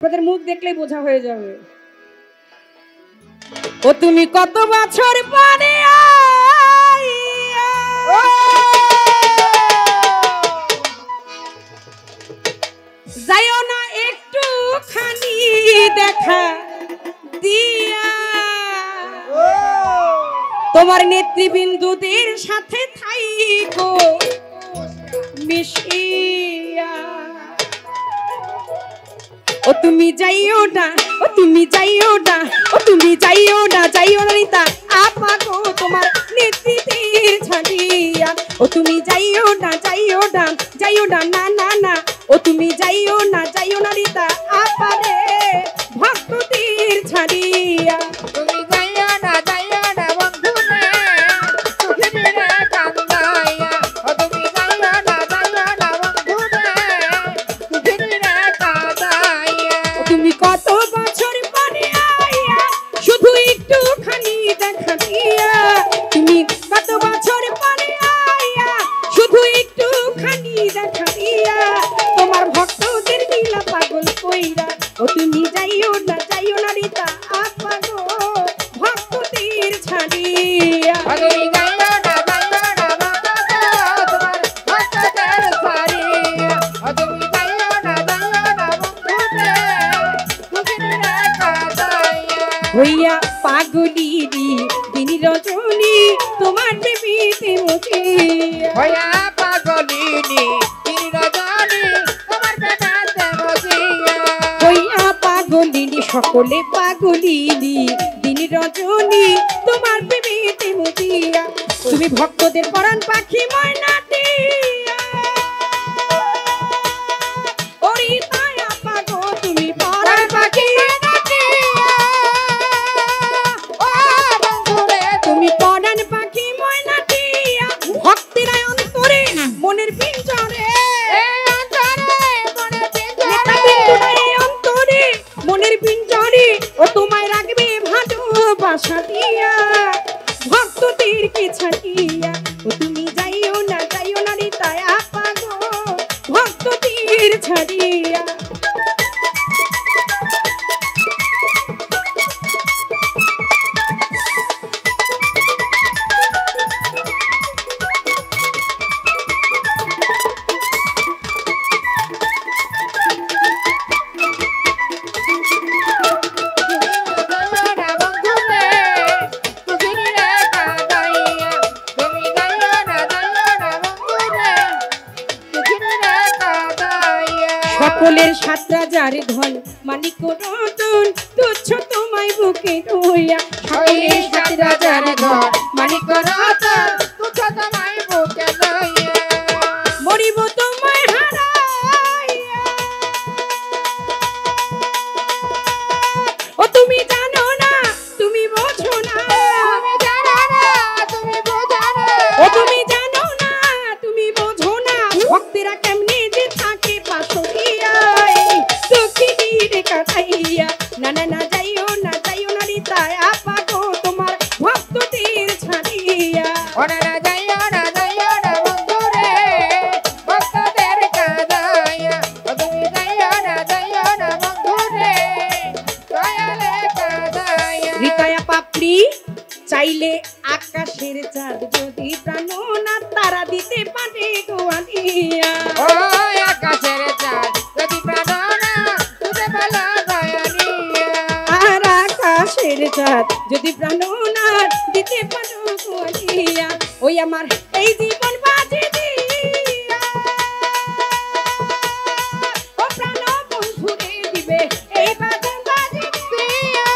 আপনাদের মুখ দেখলেই বোঝা হয়ে যাবে। ও তুমি কত বছর পরে যাইও না একটু খানি দেখা দিয়া, তোমার নেতৃবৃন্দুদের সাথে থাইকো মিশিয়া। ও তুমি যাইও না, ও তুমি যাইও না, ও তুমি যাইও না, যাইও না রিতা আপা গো তোমার নেতৃত্বের ছাড়িয়া। ও তুমি যাইও না, যাইও না, যাইও না, না না না, ও তুমি যাইও না, যাইও না রিতা আপা রে ভক্তদের ছাড়িয়া। তুমি যাইও না, যাইও না বন্ধু রে সুখিনীরে কান্দাইয়া। ও তুমি যাইও না, যাইও না বন্ধু রে সুখিনীরে কান্দাইয়া। তুমি কত বছর পরে আইয়া শুধু একটুখানি দেখা দিয়া। তুমি কত বছর পরে আইয়া শুধু একটুখানি দেখা দিয়া, তোমার ভক্তদের দিলা পাগল কইরা। ও তুমি যাইও না, যাইও না রিতা আপা গো ভক্তদের ছাড়িয়া। ও তুমি যাইও না, যাইও না বাবা গো তোমার ভক্তদের ছাড়িয়া। ও তুমি যাইও না, যাইও না বন্ধু রে সুখিনীরে কান্দাইয়া। হইয়া পাগলিনী দিন রজনী তোমার প্রেমেতে মজিয়া। হইয়া পাগলিনী দিন রজনী তোমার প্রেমেতে মজিয়া। হইয়া পাগলিনী সকলে পাগলিনী দিন রজনী তোমার প্রেমেতে মজিয়া। তুমি ভক্তদের পরাণ পাখি ময়নাটি ওরি তাই আপা গো তুমি পরাণ পাখি তুমি পরাণ পাখি ময়নাটিয়া। ভক্তেরা অন্তরে মনের পিঞ্জরে অন্তরে মনের পিঞ্জরে ও তোমায় রাখবে ভালোবাসা দিয়া ভক্তদেরকে ছাড়িয়া। ও তুমি যাইও না, যাইও না রিতা আপা গো ভক্তদের ছাড়িয়া। সকলের 7 রাজার ধন মালিক রতন তুচ্ছ তোমায় বুকে রইয়া। সকলের 7 রাজার ধন মালিক রতন তুচ্ছ তোমায় বুকে লইয়া। মরিব তোমায় হারাইয়া। ও তুমি জানো না, তুমি বোঝো না, তুমি জানো না, তুমি বোঝো না। ও তুমি জানো না, তুমি বোঝো না, ভক্তেরা কেমনে যে থাকে পাশরিয়ায় সুখিনীরে কাটাইয়া। না না না, যাইও না, যাইও না রিতা আপা গো তোমার ভক্তদের ছাড়িয়া। ওরে না যাইও না, যাইও না বন্ধু রে ভক্তদের কাঁদাইয়া। ও তুমি যাইও না, যাইও না বন্ধু রে দয়ালে কাঁদাইয়া। রিতায়া পাপড়ি চাইলে আকাশের চাঁদ যদি প্রাণনা তারা দিতে পারে গোয়ালিয়া। ও আকাশের চাঁদ যদি প্রাণনা তুতে ভালো দয়ালিয়া। আর আকাশের চাঁদ যদি প্রাণনা দিতে পারো গোয়ালিয়া। ওই আমার এই জীবন বাজি দিয়া ও প্রাণ বন্ধুরে দিবে এই বাজন বাজি দিয়া।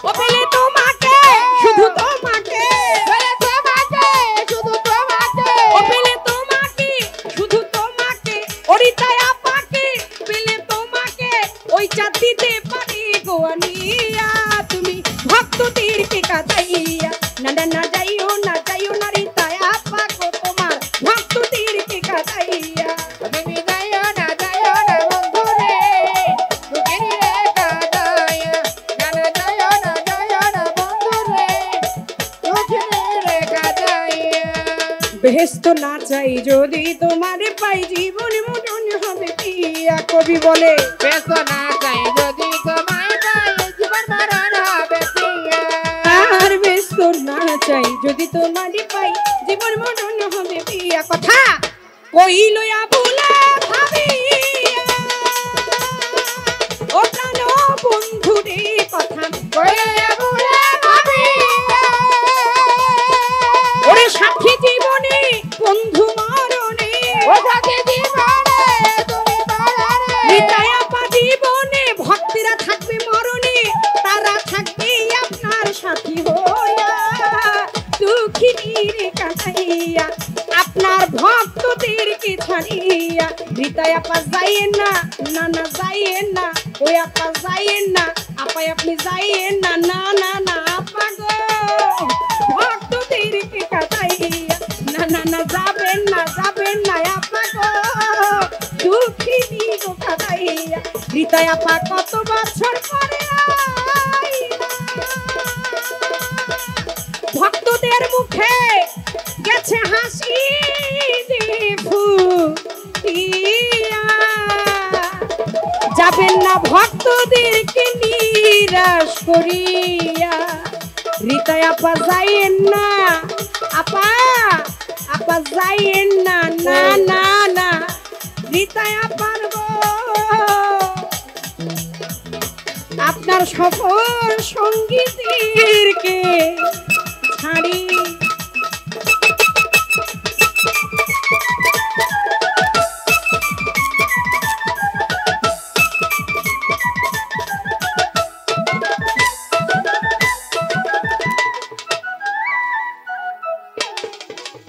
ও পেলে তোমাকে শুধু তোমাকে, বলে তোমাকে শুধু তোমাকে। ও পেলে তোমাকে শুধু তোমাকে, ওরিতায় আপাকে পেলে তোমাকে ওই চাঁদ দিতে পারি গোয়ালিয়া। তুমি ভক্তদেরকে কাঁদাইয়া। না না না, যাইও না, যাইও না রিতায় আপা গো তোমার ভক্তদেরকে কাঁদাইয়া। তুমি যাইও না, যাইও না বন্ধু রে সুখিনীরে কাঁদাইয়া। না না যাইও না, যাইও না বন্ধু রে সুখিনীরে কাঁদাইয়া। বেহেশত না চাই যদি তোমারে পাই জীবন মরণ হবে কি। কবি বলে বেসো না চাই যদি তোমায় পাই জীবন মরণ হবে প্রিয়া আর ব্যস্ত না চাই যদি তোমারই পাই জীবন মরণ হবে প্রিয়া কথা কইল আবুলা ভাবিয়া ও প্রাণ বন্ধু রে কথা কইলে বুড়ে ভাবিয়া ওরে সাথী জীবনে বন্ধু মরণে ও সাথী জীবনে তুমি মরণে নিতাই আপা জীবনে ভক্তরা থাকবে মরণে তারা থাকবে আপনার সাথী হইয়া দুঃখিনী রে কাঁদাইয়া আপনার ভক্তদেরকে ছাড়িয়া নিতাই আপা যাইয়েন না না না যাইয়েন না ওই আপা যাইয়েন না আপাই আপনি যাইয়েন না না না না আপা গো ভক্তদেরকে কাঁদাইয়া না না না যাবেন না আপা গো দুঃখিনী গো কাঁদাইয়া নিতাই আপা কত বছর পরে আইলা। ভক্তদের মুখে গেছে হাসি ফুটিয়া যাবেন না ভক্তদেরকে নিরাশ করিয়া রিতা আপা যাইয়েন না আপা আপা যাইয়েন না না না না রিতা আপার গো আপনার সফল সঙ্গীদেরকে ছাড়ি